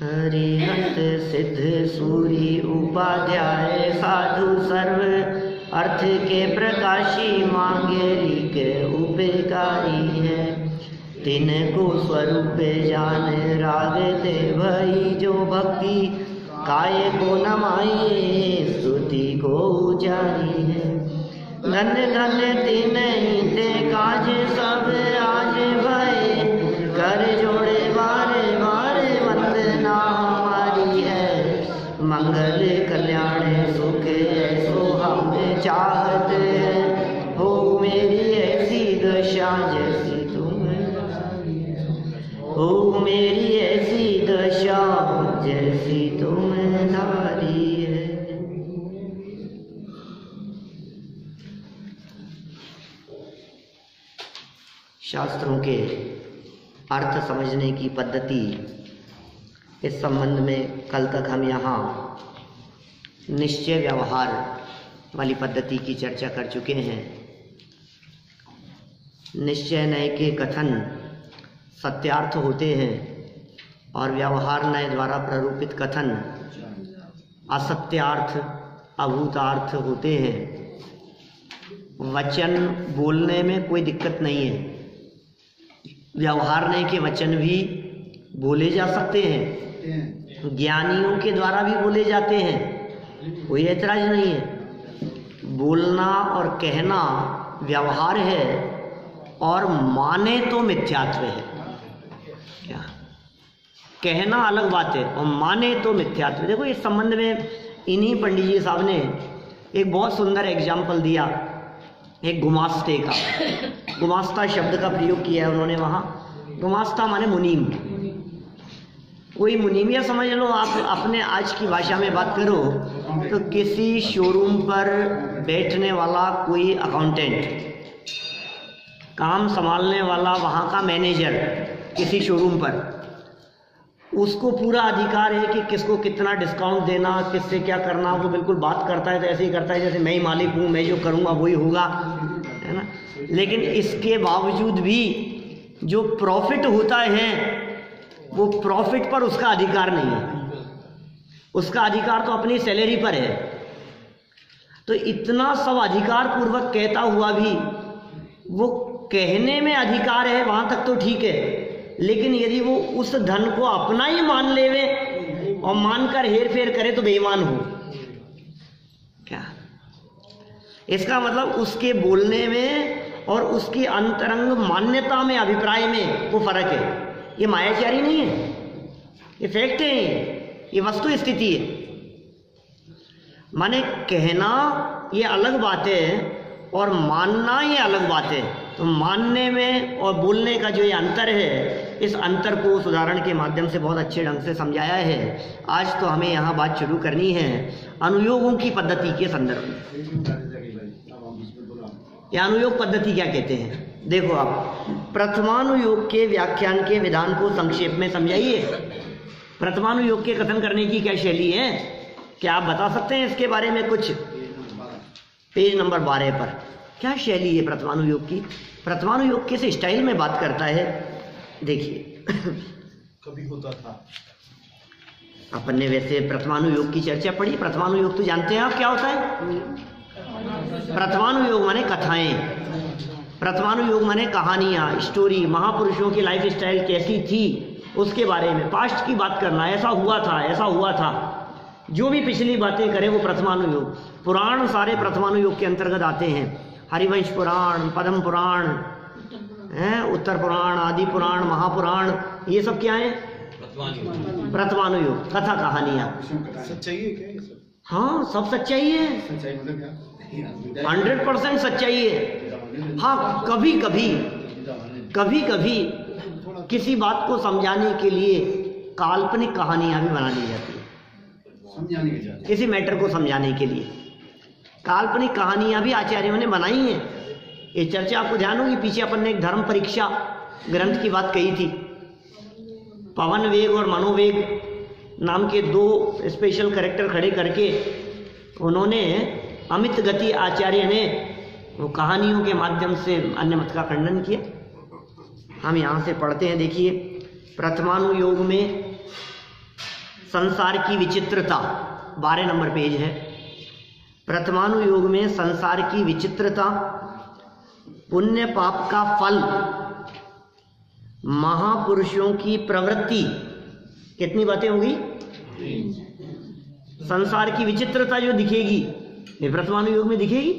हरिहंत सिद्ध सूरी उपाध्याय साधु सर्व अर्थ के प्रकाशी मांगे लिख उपकारी है। तिनको स्वरूप जान राग दे भई जो भक्ति काय को नमाई स्तुति को उचारी है। धन धन तीन ते काज सब आज भय कर जोड़े बारे बारे वंदना हमारी है। मंगल कल्याण सुख ऐसो हम चाहत हो मेरी ऐसी दशा जैसी तुम हो मेरी ऐसी दशा जैसी तुम नारी है। शास्त्रों के अर्थ समझने की पद्धति, इस संबंध में कल तक हम यहाँ निश्चय व्यवहार वाली पद्धति की चर्चा कर चुके हैं। निश्चय नय के कथन सत्यार्थ होते हैं और व्यवहार नय द्वारा प्ररूपित कथन असत्यार्थ अभूतार्थ होते हैं। वचन बोलने में कोई दिक्कत नहीं है, व्यवहार नय के वचन भी बोले जा सकते हैं, ज्ञानियों के द्वारा भी बोले जाते हैं, कोई ऐतराज नहीं है। बोलना और कहना व्यवहार है और माने तो मिथ्यात्व है। क्या कहना अलग बात है और माने तो मिथ्यात्व। देखो इस संबंध में इन्हीं पंडित जी साहब ने एक बहुत सुंदर एग्जाम्पल दिया, एक गुमास्ते का। गुमास्ता शब्द का प्रयोग किया है उन्होंने वहाँ। गुमास्ता माने मुनीम, कोई मुनीम, या समझ लो आप अपने आज की भाषा में बात करो तो किसी शोरूम पर बैठने वाला कोई अकाउंटेंट, काम संभालने वाला वहाँ का मैनेजर किसी शोरूम पर, उसको पूरा अधिकार है कि किसको कितना डिस्काउंट देना, किससे क्या करना। वो बिल्कुल बात करता है तो ऐसे ही करता है जैसे मैं ही मालिक हूँ, मैं जो करूँगा वही होगा, है ना। लेकिन इसके बावजूद भी जो प्रॉफिट होता है वो प्रॉफिट पर उसका अधिकार नहीं है, उसका अधिकार तो अपनी सैलरी पर है। तो इतना सब अधिकार पूर्वक कहता हुआ भी वो कहने में अधिकार है, वहाँ तक तो ठीक है, लेकिन यदि वो उस धन को अपना ही मान लेवे और मानकर हेर फेर करे तो बेईमान हो। क्या इसका मतलब उसके बोलने में और उसकी अंतरंग मान्यता में, अभिप्राय में वो फर्क है। ये मायाचारी नहीं है, ये फैक्ट है, ये वस्तु स्थिति है। माने कहना ये अलग बात है और मानना ये अलग बात है। तो मानने में और बोलने का जो ये अंतर है, इस अंतर को उस उदाहरण के माध्यम से बहुत अच्छे ढंग से समझाया है। आज तो हमें यहाँ बात शुरू करनी है अनुयोगों की पद्धति के संदर्भ में। यह अनुयोग पद्धति क्या कहते हैं? देखो आप प्रथमानुयोग के व्याख्यान के विधान को संक्षेप में समझाइए। प्रथमानुयोग के कथन करने की क्या शैली है, क्या आप बता सकते हैं इसके बारे में कुछ? पेज नंबर 12 पर क्या शैली है प्रथमानुयोग की? प्रथमानुयोग किस स्टाइल में बात करता है देखिए। कभी होता था, अपन ने वैसे प्रथमानुयोग की चर्चा पढ़ी। प्रथमानुयोग तो जानते हैं आप क्या होता है? प्रथमानुयोग माने कथाएं, प्रथमानुयोग माने कहानियाँ, स्टोरी, महापुरुषों की लाइफ स्टाइल कैसी थी उसके बारे में, पास्ट की बात करना, ऐसा हुआ था, ऐसा हुआ था, जो भी पिछली बातें करें वो प्रथमानुयोग। पुराण सारे प्रथमानुयोग के अंतर्गत आते हैं। हरिवंश पुराण, पद्म पुराण, उत्तर पुराण, आदि पुराण, महापुराण, ये सब क्या है? प्रथमानुयोग, कथा कहानियाँ। सच्चाई है क्या ये सब? हाँ, सब सच्चाई है, सच्चाई मतलब क्या? 100% सच्चाई है। हाँ, कभी कभी किसी बात को समझाने के लिए काल्पनिक कहानियां भी बना ली जाती है, समझाने के लिए, किसी मैटर को समझाने के लिए काल्पनिक कहानियां भी आचार्यों ने बनाई हैं। ये चर्चा आपको ध्यान होगी, पीछे अपन ने एक धर्म परीक्षा ग्रंथ की बात कही थी। पवन वेग और मनोवेग नाम के 2 स्पेशल कैरेक्टर खड़े करके उन्होंने अमित गति आचार्य ने वो कहानियों के माध्यम से अन्य मत का खंडन किया। हम यहाँ से पढ़ते हैं, देखिए प्रथमानुयोग में संसार की विचित्रता, 12 नंबर पेज है। प्रथमानुयोग में संसार की विचित्रता, पुण्य पाप का फल, महापुरुषों की प्रवृत्ति, कितनी बातें होगी? संसार की विचित्रता जो दिखेगी ये प्रथमानुयोग में दिखेगी,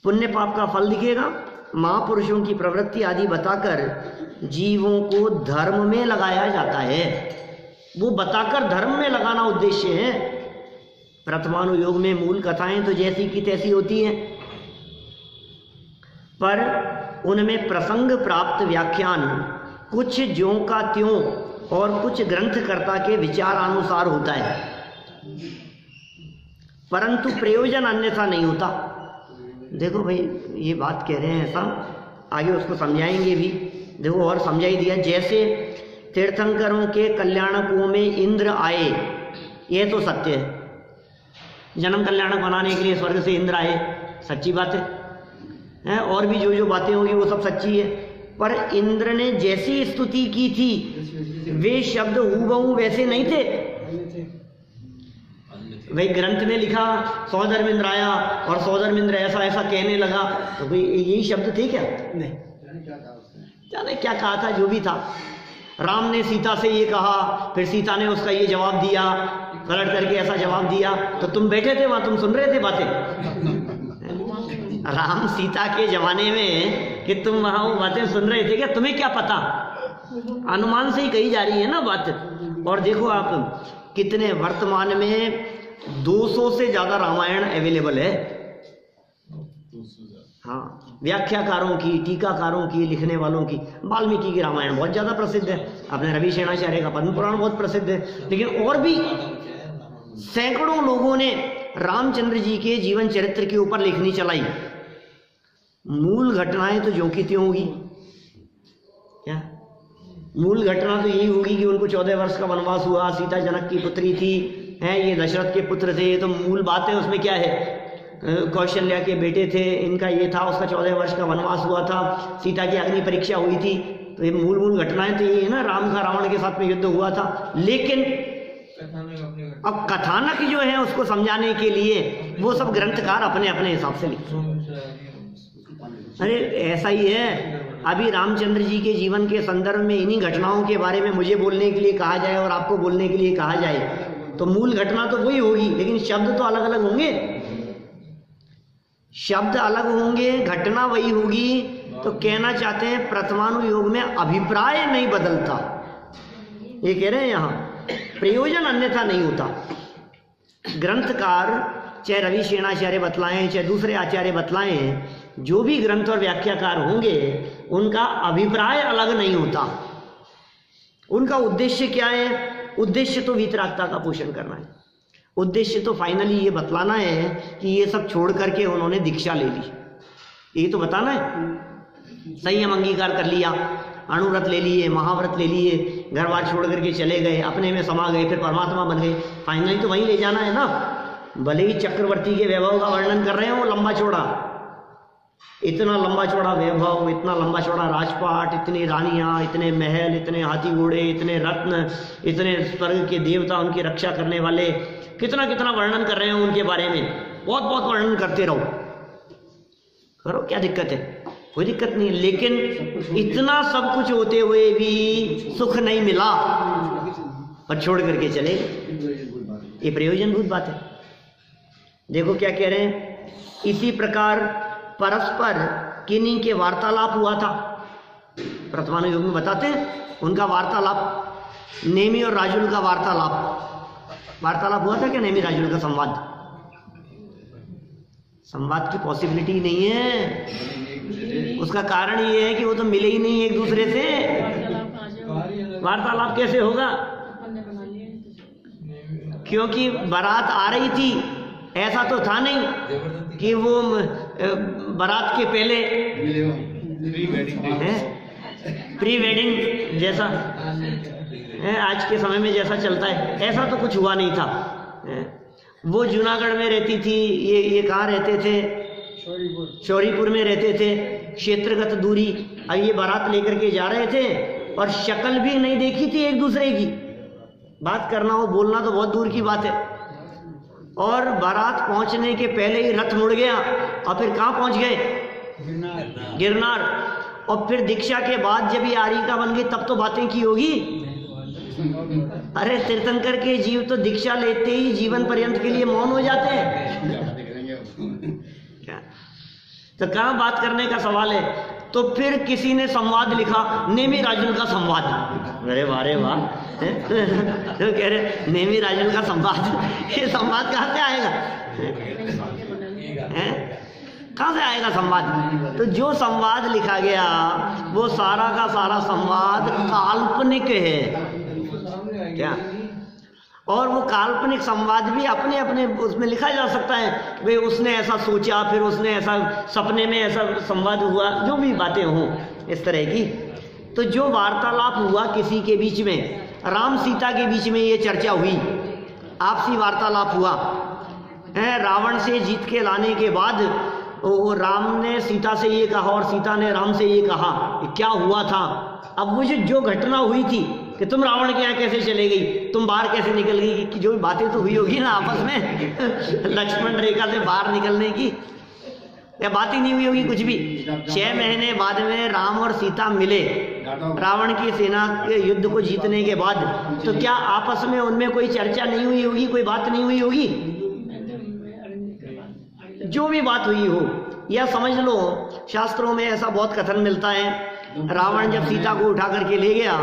पुण्य पाप का फल दिखेगा, महापुरुषों की प्रवृत्ति आदि बताकर जीवों को धर्म में लगाया जाता है। वो बताकर धर्म में लगाना उद्देश्य है। प्रथमानुयोग में मूल कथाएं तो जैसी की तैसी होती हैं, पर उनमें प्रसंग प्राप्त व्याख्यान कुछ ज्यों का त्यों और कुछ ग्रंथकर्ता के विचारानुसार होता है, परंतु प्रयोजन अन्यथा नहीं होता। देखो भाई ये बात कह रहे हैं ऐसा, आगे उसको समझाएंगे भी। देखो और समझा ही दिया, जैसे तीर्थंकरों के कल्याणकों में इंद्र आए, ये तो सत्य है, जन्म कल्याणक बनाने के लिए स्वर्ग से इंद्र आए, सच्ची बात है। और भी जो जो बातें होगी वो सब सच्ची है, पर इंद्र ने जैसी स्तुति की थी वे शब्द हूबहू वैसे नहीं थे। भाई ग्रंथ में लिखा सौधर्मिंद्र आया और सौधर्मिंद्र ऐसा ऐसा कहने लगा, तो भाई यही शब्द थे क्या? नहीं, जाने क्या कहा था, जो भी था। राम ने सीता से ये कहा, फिर सीता ने उसका ये जवाब दिया, पलट करके ऐसा जवाब दिया, तो तुम बैठे थे वहां, तुम सुन रहे थे बातें। राम सीता के जमाने में कि तुम वहां वो बातें सुन रहे थे क्या? तुम्हें क्या पता? अनुमान से ही कही जा रही है ना बात। और देखो आप कितने वर्तमान में 200 से ज्यादा रामायण अवेलेबल है। हाँ, व्याख्याकारों की, टीकाकारों की, लिखने वालों की। वाल्मीकि की रामायण बहुत ज्यादा प्रसिद्ध है, अपने रवि सेनाचार्य का पद्म पुराण बहुत प्रसिद्ध है, लेकिन और भी सैकड़ों लोगों ने रामचंद्र जी के जीवन चरित्र के ऊपर लेखनी चलाई। मूल घटनाएं तो ज्यों की त्यों होगी। क्या मूल घटना तो यही होगी कि उनको 14 वर्ष का वनवास हुआ, सीता जनक की पुत्री थी, हैं ये दशरथ के पुत्र थे, ये तो मूल बात है। उसमें क्या है, कौशल्या के बेटे थे, इनका ये था, उसका 14 वर्ष का वनवास हुआ था, सीता की अग्नि परीक्षा हुई थी, तो ये मूल घटनाएं तो यही है ना, राम का रावण के साथ में युद्ध हुआ था। लेकिन अब कथानक जो है उसको समझाने के लिए वो सब ग्रंथकार अपने अपने हिसाब से लिखते हैं। अरे ऐसा ही है, अभी रामचंद्र जी के जीवन के संदर्भ में इन्हीं घटनाओं के बारे में मुझे बोलने के लिए कहा जाए और आपको बोलने के लिए कहा जाए, तो मूल घटना तो वही होगी, लेकिन शब्द तो अलग अलग होंगे। शब्द अलग होंगे, घटना वही होगी। तो कहना चाहते हैं प्रथमानुयोग में अभिप्राय नहीं बदलता, ये कह रहे हैं यहां, प्रयोजन अन्यथा नहीं होता। ग्रंथकार चाहे रवि सेनाचार्य बतलाएं, चाहे दूसरे आचार्य बतलाएं, जो भी ग्रंथ और व्याख्याकार होंगे उनका अभिप्राय अलग नहीं होता। उनका उद्देश्य क्या है? उद्देश्य तो वीतरागता का पोषण करना है। उद्देश्य तो फाइनली ये बतलाना है कि ये सब छोड़ करके उन्होंने दीक्षा ले ली, ये तो बताना है। संयम अंगीकार कर लिया, अणुव्रत ले लिए, महाव्रत ले लिए, घर बार छोड़ करके चले गए, अपने में समा गए, फिर परमात्मा बन गए। फाइनली तो वहीं ले जाना है ना। भले ही चक्रवर्ती के वैभव का वर्णन कर रहे हैं वो लंबा चौड़ा, इतना लंबा चौड़ा वैभव, इतना लंबा चौड़ा राजपाट, इतनी रानियां, इतने महल, इतने हाथी घोड़े, इतने रत्न, इतने स्वर्ग के देवता, उनकी रक्षा करने वाले, कितना कितना वर्णन कर रहे हैं उनके बारे में। बहुत बहुत वर्णन करते रहो, करो, क्या दिक्कत है? कोई दिक्कत नहीं है। लेकिन इतना सब कुछ होते हुए भी सुख नहीं मिला और छोड़ करके चले, ये प्रयोजनभूत बात है। देखो क्या कह रहे हैं, इसी प्रकार परस्पर किन्हीं के वार्तालाप हुआ था। प्रथमानुयोग में बताते हैं उनका वार्तालाप, नेमी और राजुल का वार्तालाप हुआ था क्या? नेमी राजुल का संवाद की पॉसिबिलिटी नहीं है। उसका कारण ये है कि वो तो मिले ही नहीं एक दूसरे से। वार्तालाप कैसे होगा? क्योंकि बारात आ रही थी, ऐसा तो था नहीं कि वो बारात के पहले प्री वेडिंग जैसा आज के समय में जैसा चलता है, ऐसा तो कुछ हुआ नहीं था। वो जूनागढ़ में रहती थी, ये कहाँ रहते थे? शौरीपुर में रहते थे, क्षेत्रगत दूरी। अब ये बारात लेकर के जा रहे थे और शक्ल भी नहीं देखी थी एक दूसरे की, बात करना हो, बोलना तो बहुत दूर की बात है। और बारात पहुंचने के पहले ही रथ मुड़ गया और फिर कहाँ पहुंच गए? गिरनार। और फिर दीक्षा के बाद जब ये आरिका बन गई तब तो बातें की होगी। अरे तीर्थंकर के जीव तो दीक्षा लेते ही जीवन पर्यंत के लिए मौन हो जाते हैं। क्या तो कहाँ बात करने का सवाल है? तो फिर किसी ने संवाद लिखा, नेमी राजन का संवाद। अरे वाह तो कह रहे नेमी राजन का संवाद, ये संवाद कहाँ से आएगा? कहाँ से आएगा संवाद? तो जो संवाद लिखा गया वो सारा का सारा संवाद काल्पनिक है। क्या? और वो काल्पनिक संवाद भी अपने अपने उसमें लिखा जा सकता है, भाई उसने ऐसा सोचा, फिर उसने ऐसा सपने में ऐसा संवाद हुआ, जो भी बातें हों इस तरह की। तो जो वार्तालाप हुआ किसी के बीच में, राम सीता के बीच में ये चर्चा हुई, आपसी वार्तालाप हुआ है। रावण से जीत के लाने के बाद वो राम ने सीता से ये कहा और सीता ने राम से ये कहा, क्या हुआ था। अब वो जो घटना हुई थी कि तुम रावण के यहाँ कैसे चले गई, तुम बाहर कैसे निकल गई, कि जो भी बातें तो हुई होगी ना आपस में लक्ष्मण रेखा से बाहर निकलने की, या बात ही नहीं हुई होगी कुछ भी। 6 महीने बाद में राम और सीता मिले रावण की सेना के युद्ध को जीतने के बाद, तो क्या आपस में उनमें कोई चर्चा नहीं हुई होगी, कोई बात नहीं हुई होगी? जो भी बात हुई हो, या समझ लो शास्त्रों में ऐसा बहुत कथन मिलता है, रावण जब सीता को उठा करके ले गया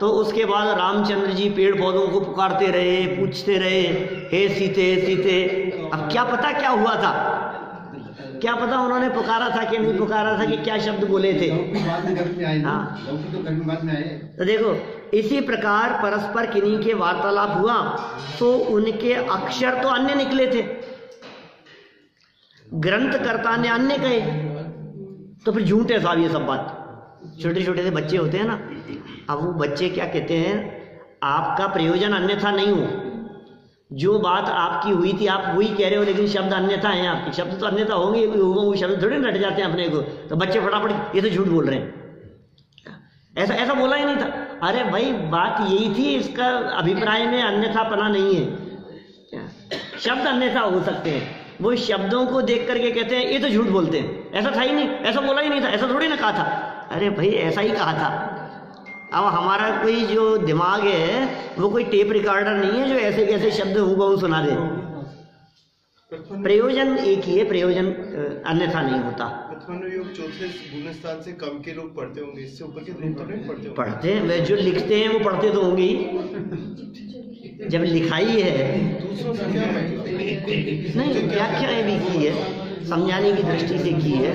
तो उसके बाद रामचंद्र जी पेड़ पौधों को पुकारते रहे, पूछते रहे, हे सीते सीते। अब क्या पता क्या हुआ था, क्या पता उन्होंने पुकारा था कि नहीं पुकारा था, कि क्या शब्द बोले थे। हाँ, तो देखो इसी प्रकार परस्पर किन्हीं के वार्तालाप हुआ तो उनके अक्षर तो अन्य निकले थे, ग्रंथकर्ता ने अन्य कहे, तो फिर झूठ है साहब ये सब बात। छोटे छोटे से बच्चे होते हैं ना, अब वो बच्चे क्या कहते हैं, आपका प्रयोजन अन्यथा नहीं हो, जो बात आपकी हुई थी आप वही कह रहे हो, लेकिन शब्द अन्यथा हैं आपके। शब्द तो अन्यथा होंगे, वो शब्द थोड़े रट जाते हैं अपने को। तो बच्चे फटाफट ये तो झूठ बोल रहे हैं, ऐसा ऐसा बोला ही नहीं था। अरे भाई बात यही थी, इसका अभिप्राय में अन्यथापना नहीं है। शब्द अन्यथा हो सकते हैं, वो शब्दों को देख करके कहते हैं ये तो झूठ बोलते हैं, ऐसा था ही नहीं, ऐसा बोला ही नहीं था, ऐसा थोड़ी ना कहा था। अरे भाई ऐसा ही कहा था। अब हमारा कोई जो दिमाग है वो कोई टेप रिकॉर्डर नहीं है जो ऐसे कैसे शब्द हूबहू सुना दे। प्रयोजन एक ही है, प्रयोजन अन्यथा नहीं होता। योग चौथे गुणस्थान से कम के लोग पढ़ते होंगे, इससे ऊपर के लोग तो नहीं पढ़ते होंगे। पढ़ते हैं, वे जो लिखते हैं वो पढ़ते तो होंगे ही। जब लिखाई है दूसरों से क्या नहीं, व्याख्याएं भी की है, समझाने की दृष्टि से की है,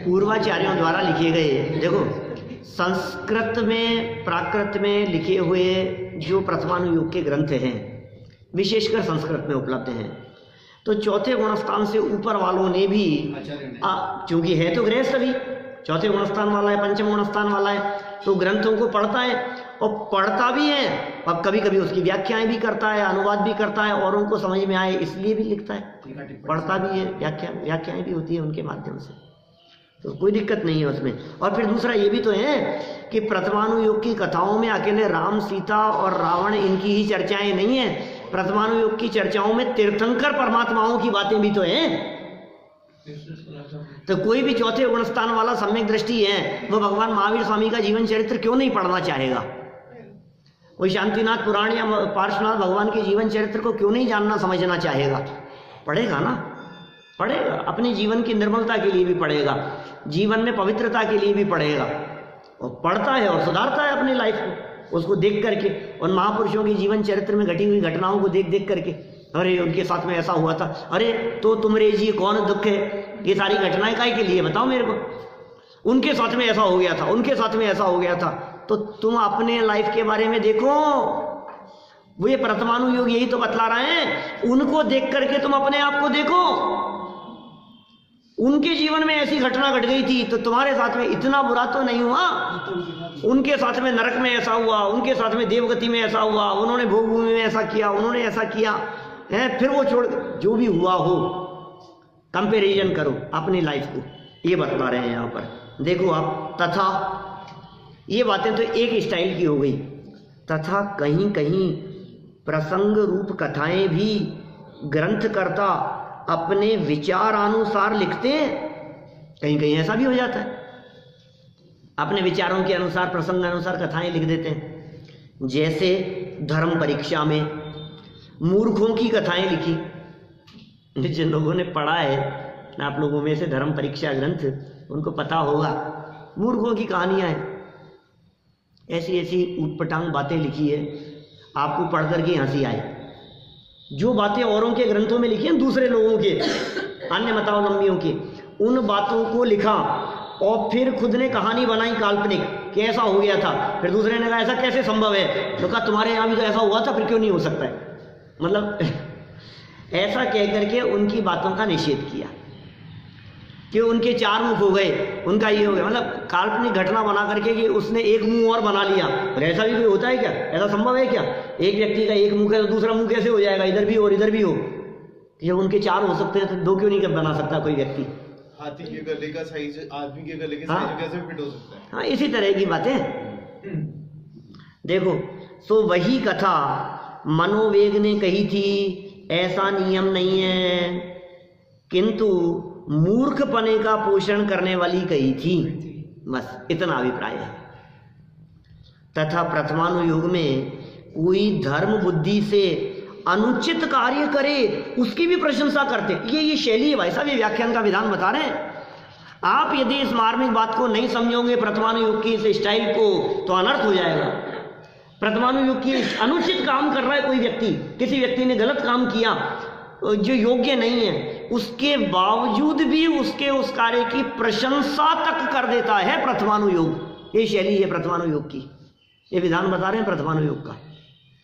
पूर्वाचार्यों द्वारा लिखे गए। देखो संस्कृत में प्राकृत में लिखे हुए जो प्रथमानुयोग के ग्रंथ हैं, विशेषकर संस्कृत में उपलब्ध हैं, तो चौथे गुणस्थान से ऊपर वालों ने भी, चूंकि है तो गृहस्थ भी, चौथे गुणस्थान वाला है, पंचम गुणस्थान वाला है, तो ग्रंथों को पढ़ता है और पढ़ता भी है, और कभी कभी उसकी व्याख्याएं भी करता है, अनुवाद भी करता है, औरों को समझ में आए इसलिए भी लिखता है, पढ़ता भी है, व्याख्याएं भी होती है उनके माध्यम से, तो कोई दिक्कत नहीं है उसमें। और फिर दूसरा ये भी तो है कि प्रथमानुयोग की कथाओं में अकेले राम सीता और रावण इनकी ही चर्चाएं नहीं है, प्रथमानुयोग की चर्चाओं में तीर्थंकर परमात्माओं की बातें भी तो हैं। तो कोई भी चौथे गुणस्थान वाला सम्यक दृष्टि है, वो भगवान महावीर स्वामी का जीवन चरित्र क्यों नहीं पढ़ना चाहेगा? कोई शांतिनाथ पुराण या पार्श्वनाथ भगवान के जीवन चरित्र को क्यों नहीं जानना समझना चाहेगा? पढ़ेगा ना, पढ़ेगा, अपने जीवन की निर्मलता के लिए भी पढ़ेगा, जीवन में पवित्रता के लिए भी पढ़ेगा, और पढ़ता है और सुधारता है अपनी लाइफ को, उसको देख करके, उन महापुरुषों के जीवन चरित्र में घटी हुई घटनाओं को देख देख करके, अरे उनके साथ में ऐसा हुआ था, अरे तो तुमरे जी कौन दुख है, ये सारी घटनाएं काहे के लिए बताओ मेरे को, उनके साथ में ऐसा हो गया था, उनके साथ में ऐसा हो गया था। तो तुम अपने लाइफ के बारे में देखो, वो ये प्रथमानुयोग यही तो बतला रहे हैं, उनको देख करके तुम अपने आप को देखो, उनके जीवन में ऐसी घटना घट गई थी तो तुम्हारे साथ में इतना बुरा तो नहीं हुआ, उनके साथ में नरक में ऐसा हुआ, उनके साथ में देवगति में ऐसा हुआ, उन्होंने भोगभूमि में ऐसा किया, उन्होंने ऐसा किया है, फिर वो छोड़, जो भी हुआ हो कंपैरिजन करो अपनी लाइफ को, ये बतला रहे हैं यहाँ पर। देखो आप, तथा ये बातें तो एक स्टाइल की हो गई, तथा कहीं कहीं प्रसंग रूप कथाएं भी ग्रंथकर्ता अपने विचारानुसार लिखते हैं। कहीं कहीं ऐसा भी हो जाता है, अपने विचारों के अनुसार, प्रसंग अनुसार कथाएं लिख देते हैं। जैसे धर्म परीक्षा में मूर्खों की कथाएं लिखी। जिन लोगों ने पढ़ा है ना, आप लोगों में से धर्म परीक्षा ग्रंथ, उनको पता होगा मूर्खों की कहानियां हैं, ऐसी ऐसी ऊटपटांग बातें लिखी है, आपको पढ़ करके हंसी आए। जो बातें औरों के ग्रंथों में लिखी हैं, दूसरे लोगों के, अन्य मतावलंबियों के, उन बातों को लिखा और फिर खुद ने कहानी बनाई काल्पनिक कि ऐसा हो गया था। फिर दूसरे ने कहा ऐसा कैसे संभव है, तो कहा तुम्हारे यहाँ भी तो ऐसा हुआ था, फिर क्यों नहीं हो सकता है। मतलब ऐसा कह करके उनकी बातों का निषेध किया कि उनके चार मुख हो गए, उनका ये हो गया। मतलब काल्पनिक घटना बना करके कि उसने एक मुंह और बना लिया। और ऐसा भी कोई होता है क्या, ऐसा संभव है क्या? एक व्यक्ति का एक मुंह है तो दूसरा मुंह कैसे हो जाएगा, इधर भी और इधर भी हो। जब उनके चार हो सकते हैं तो दो क्यों नहीं बना सकता कोई व्यक्ति? हाथी के गले का साइज आदमी के गले के साइज कैसे फिट हो सकता है? हाँ, इसी तरह की बातें देखो। सो वही कथा मनोवेग ने कही थी, ऐसा नियम नहीं है, किंतु मूर्खपने का पोषण करने वाली कही थी। बस इतना अभिप्राय है। तथा प्रथमानुयोग में कोई धर्म बुद्धि से अनुचित कार्य करे उसकी भी प्रशंसा करते। ये शैली है भाई साहब, ये व्याख्यान का विधान बता रहे हैं। आप यदि इस मार्मिक बात को नहीं समझोगे, प्रथमानुयोग की इस स्टाइल को, तो अनर्थ हो जाएगा। प्रथमानुयोग की अनुचित काम कर रहा है कोई व्यक्ति, किसी व्यक्ति ने गलत काम किया जो योग्य नहीं है, उसके बावजूद भी उसके उस कार्य की प्रशंसा तक कर देता है प्रथमानुयोग। ये शैली है प्रथमानुयोग की, ये विधान बता रहे हैं प्रथमानुयोग का।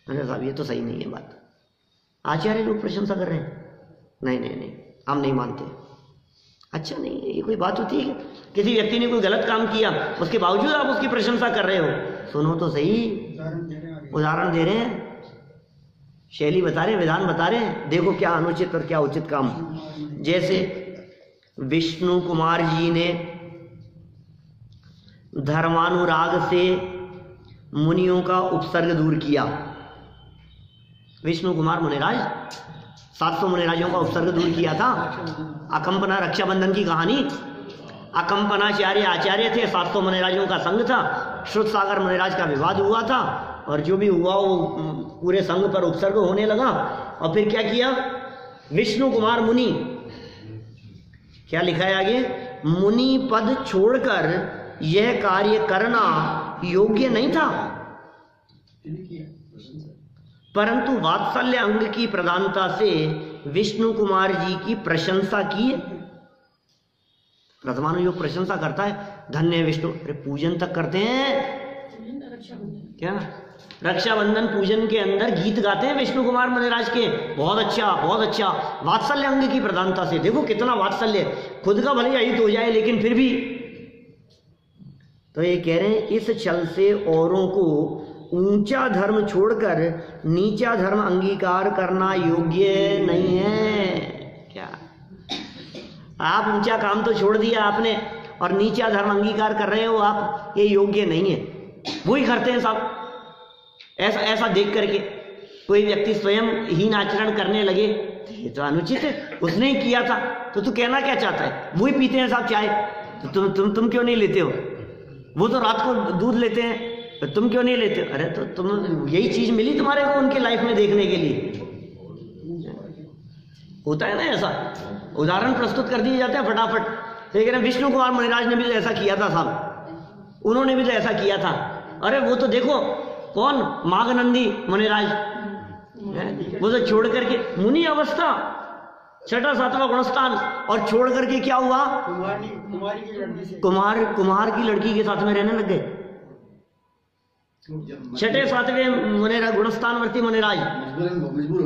अरे साहब ये तो सही नहीं है बात, आचार्य लोग प्रशंसा कर रहे हैं, नहीं नहीं नहीं हम नहीं मानते। अच्छा नहीं, ये कोई बात होती है? किसी व्यक्ति ने कोई गलत काम किया, उसके बावजूद आप उसकी प्रशंसा कर रहे हो? सुनो तो सही, उदाहरण दे रहे हैं, शैली बता रहे हैं, विधान बता रहे हैं। देखो क्या अनुचित और क्या उचित काम। जैसे विष्णु कुमार जी ने धर्मानुराग से मुनियों का उपसर्ग दूर किया। विष्णु कुमार मुनिराज 700 मुनिराजों का उपसर्ग दूर किया था। अकंपना रक्षाबंधन की कहानी, अकंपनाचार्य आचार्य थे, 700 मुनिराजों का संघ था, श्रुत सागर मुनिराज का विवाद हुआ था, और जो भी हुआ वो पूरे संघ पर उपसर्ग होने लगा। और फिर क्या किया विष्णु कुमार मुनि, क्या लिखा है आगे, मुनि पद छोड़कर यह कार्य करना योग्य नहीं था, परंतु वात्सल्य अंग की प्रधानता से विष्णु कुमार जी की प्रशंसा की। प्रथमानुयोग प्रशंसा करता है, धन्य विष्णु। अरे पूजन तक करते हैं क्या? रक्षाबंधन पूजन के अंदर गीत गाते हैं विष्णु कुमार मुनिराज के, बहुत अच्छा बहुत अच्छा, वात्सल्य अंग की प्रधानता से। देखो कितना वात्सल्य, खुद का भले अहित हो जाए लेकिन फिर भी। तो ये कह रहे हैं इस छल से औरों को ऊंचा धर्म छोड़कर नीचा धर्म अंगीकार करना योग्य नहीं है। क्या आप ऊंचा काम तो छोड़ दिया आपने और नीचा धर्म अंगीकार कर रहे हो आप, ये योग्य नहीं है। वही करते हैं साहब, ऐसा देख करके कोई व्यक्ति स्वयं हीन आचरण करने लगे, ये तो अनुचित है, उसने ही किया था, तो तू कहना क्या चाहता है? वही पीते हैं साहब चाय, तो तुम क्यों नहीं लेते हो? वो तो रात को दूध लेते हैं, तो तुम क्यों नहीं लेते? अरे तो तुम यही चीज मिली तुम्हारे को उनकी लाइफ में देखने के लिए। होता है ना ऐसा, उदाहरण प्रस्तुत कर दिए जाते हैं फटाफट। लेकिन विष्णु कुमार मुनिराज ने भी तो ऐसा किया था साहब, उन्होंने भी तो ऐसा किया था। अरे वो तो देखो कौन, माघनंदी मुनिराज, वो तो छोड़ करके मुनि अवस्था, 6वां 7वां गुणस्थान, और छोड़ करके क्या हुआ, कुमार की लड़की के साथ में रहने लग गए। 6वें 7वें मुनिराज गुणस्थानवर्ती मुनिराज,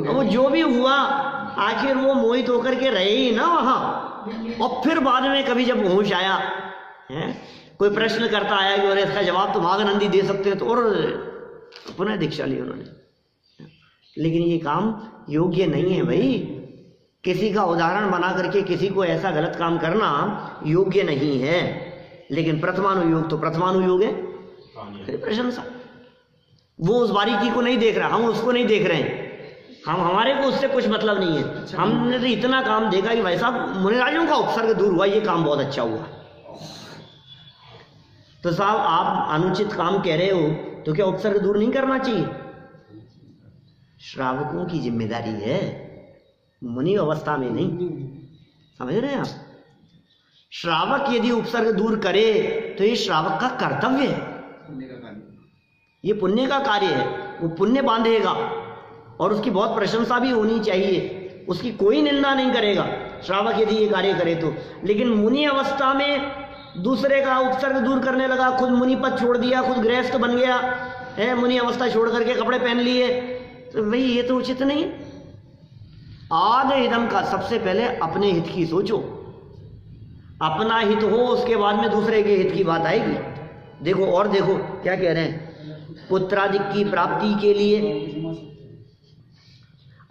वो जो भी हुआ आखिर वो मोहित होकर के रहे ही ना वहां। और फिर बाद में कभी जब होश आया है, कोई प्रश्न करता आया कि और इसका जवाब तो माघनंदी दे सकते हैं, तो और पुनः दीक्षा ली उन्होंने। लेकिन ये काम योग्य नहीं है भाई, किसी का उदाहरण बना करके किसी को ऐसा गलत काम करना योग्य नहीं है। लेकिन प्रथमानुयोग तो प्रथमानुयोग है, प्रशंसा। वो उस बारीकी को नहीं देख रहा, हम उसको नहीं देख रहे हैं, हम हमारे को उससे कुछ मतलब नहीं है। हमने तो इतना काम देखा कि भाई साहब मुनिराजों का उपसर्ग दूर हुआ, ये काम बहुत अच्छा हुआ। तो साहब आप अनुचित काम कह रहे हो तो क्या उपसर्ग दूर नहीं करना चाहिए? श्रावकों की जिम्मेदारी है, मुनि अवस्था में नहीं। समझ रहे हैं आप? श्रावक यदि उपसर्ग दूर करे तो ये श्रावक का कर्तव्य है, ये पुण्य का कार्य है, वो पुण्य बांधेगा और उसकी बहुत प्रशंसा भी होनी चाहिए, उसकी कोई निंदा नहीं करेगा श्रावक यदि ये कार्य करे तो। लेकिन मुनि अवस्था में दूसरे का उपसर्ग दूर करने लगा, खुद मुनि पद छोड़ दिया, खुद गृहस्थ बन गया है, मुनि अवस्था छोड़ करके कपड़े पहन लिए, तो भाई ये तो उचित नहीं। आदि हितम का सबसे पहले अपने हित की सोचो, अपना हित हो उसके बाद में दूसरे के हित की बात आएगी। देखो और देखो क्या कह रहे हैं, पुत्रादि की प्राप्ति के लिए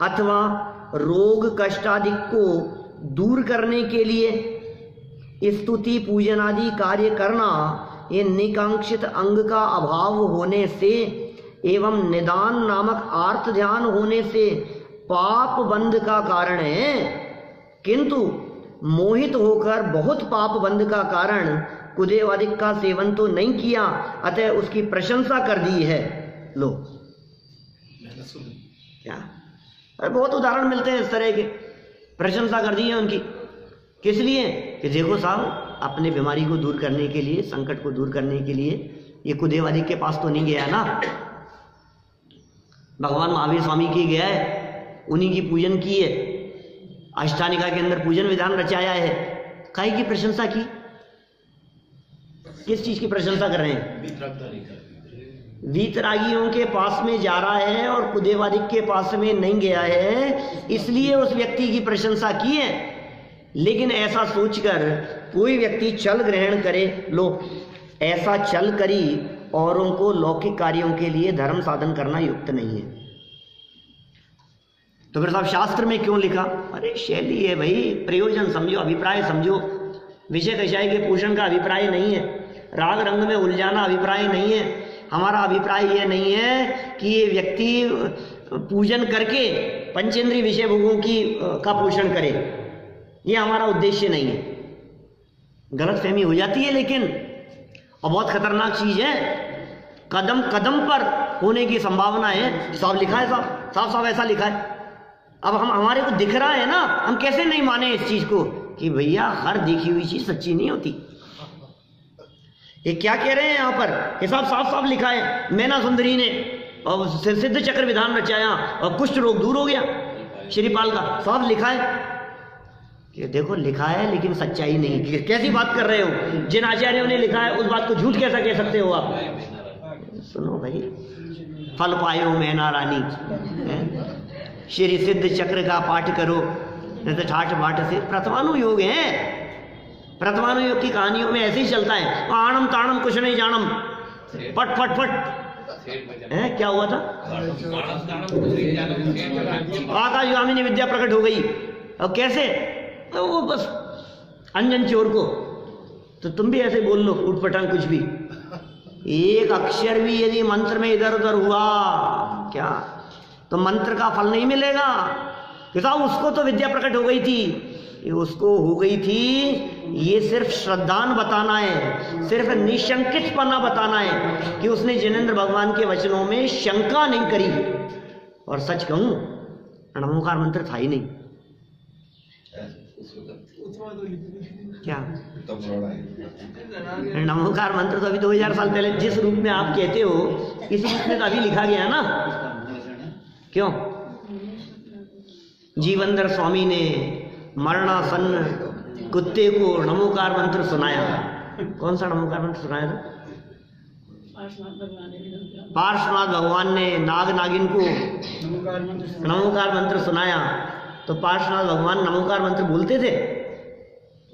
अथवा रोग कष्टादि को दूर करने के लिए स्तुति पूजन आदि कार्य करना, ये निकांक्षित अंग का अभाव होने से एवं निदान नामक आर्थ ध्यान होने से पाप बंध का कारण है, किंतु मोहित होकर बहुत पाप बंध का कारण कुदेवादिक का सेवन तो नहीं किया, अतः उसकी प्रशंसा कर दी है। लो क्या, अरे बहुत उदाहरण मिलते हैं इस तरह के, प्रशंसा कर दी है उनकी। किस लिए? कि देखो साहब अपने बीमारी को दूर करने के लिए, संकट को दूर करने के लिए ये कुदेवादिक के पास तो नहीं गया ना, भगवान महावीर स्वामी की गया है, उन्हीं की पूजन की है, अष्टानिका के अंदर पूजन विधान रचाया है। काहे की प्रशंसा की? किस चीज की प्रशंसा कर रहे हैं? वीतरागियों के पास में जा रहा है और कुदेवादिक के पास में नहीं गया है, इसलिए उस व्यक्ति की प्रशंसा की है। लेकिन ऐसा सोचकर कोई व्यक्ति चल ग्रहण करे, लो ऐसा चल करी औरों को लौकिक कार्यों के लिए धर्म साधन करना युक्त नहीं है। तो फिर साहब शास्त्र में क्यों लिखा? अरे शैली है भाई, प्रयोजन समझो, अभिप्राय समझो, विषय कषाय के पोषण का अभिप्राय नहीं है, राग रंग में उलझाना अभिप्राय नहीं है। हमारा अभिप्राय यह नहीं है कि ये व्यक्ति पूजन करके पंचेंद्रिय विषय भोगों की का पोषण करे, ये हमारा उद्देश्य नहीं है। गलतफहमी हो जाती है लेकिन, और बहुत खतरनाक चीज है, कदम कदम पर होने की संभावना है। साफ लिखा है, साफ साफ ऐसा लिखा है। अब हम, हमारे को दिख रहा है ना, हम कैसे नहीं माने इस चीज को कि भैया हर देखी हुई चीज सच्ची नहीं होती। ये क्या कह रहे हैं यहाँ पर, ये साफ साफ लिखा है। मैना सुंदरी ने और सिद्ध चक्र विधान रचाया और कुष्ठ रोग दूर हो गया, श्रीपाल का साफ लिखा है। कि देखो लिखा है लेकिन सच्चाई नहीं। कैसी बात कर रहे हो? जिन आचार्यों ने लिखा है उस बात को झूठ कैसा कह सकते हो आप? सुनो भाई, फल पायो मैना रानी, श्री सिद्ध चक्र का पाठ करो, नहीं तो ठाठ बाट से प्रथमानुयोग है। प्रथमानुयोग की कहानियों में ऐसे ही चलता है, आणम ताणम कुछ नहीं जानम, फट फट फट है। क्या हुआ था? आकाशगामिनी विद्या प्रकट हो गई। और कैसे? तो वो बस अंजन चोर को, तो तुम भी ऐसे बोल लो उठपटांग कुछ भी, एक अक्षर भी यदि मंत्र में इधर उधर हुआ क्या तो मंत्र का फल नहीं मिलेगा। उसको तो विद्या प्रकट हो गई थी, उसको हो गई थी। ये सिर्फ श्रद्धान बताना है, सिर्फ निशंकितपना बताना है कि उसने जिनेंद्र भगवान के वचनों में शंका नहीं करी। और सच कहूं, नमोकार मंत्र था ही नहीं। क्या नमोकार मंत्र तो अभी 2000 साल पहले जिस रूप में आप कहते हो इस रूप में तो अभी लिखा गया ना। क्यों? जीवंदर स्वामी ने मरणासन्न कुत्ते को नमोकार मंत्र सुनाया। कौन सा नमोकार मंत्र सुनाया था? पार्श्वनाथ भगवान ने नाग नागिन को नमोकार मंत्र सुनाया। तो पार्श्वनाथ भगवान नमोकार मंत्र बोलते थे?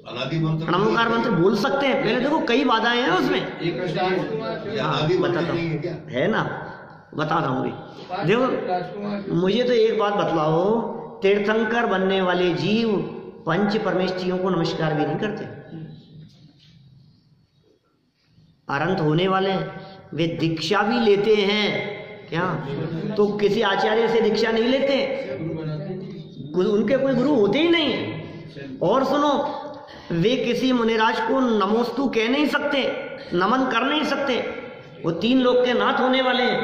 नमोकार मंत्र बोल सकते हैं? पहले देखो कई बाधाएं हैं उसमें। हाँ बताता हूँ, है ना, बताता हूँ भी। देखो मुझे तो एक बात बतलाओ, तीर्थंकर बनने वाले जीव पंच परमेष्ठियों को नमस्कार भी नहीं करते। अरंत होने वाले वे दीक्षा भी लेते हैं क्या? तो किसी आचार्य से दीक्षा नहीं लेते, उनके कोई गुरु होते ही नहीं है। और सुनो, वे किसी मुनिराज को नमोस्तु कह नहीं सकते, नमन कर नहीं सकते, वो 3 लोक के नाथ होने वाले हैं।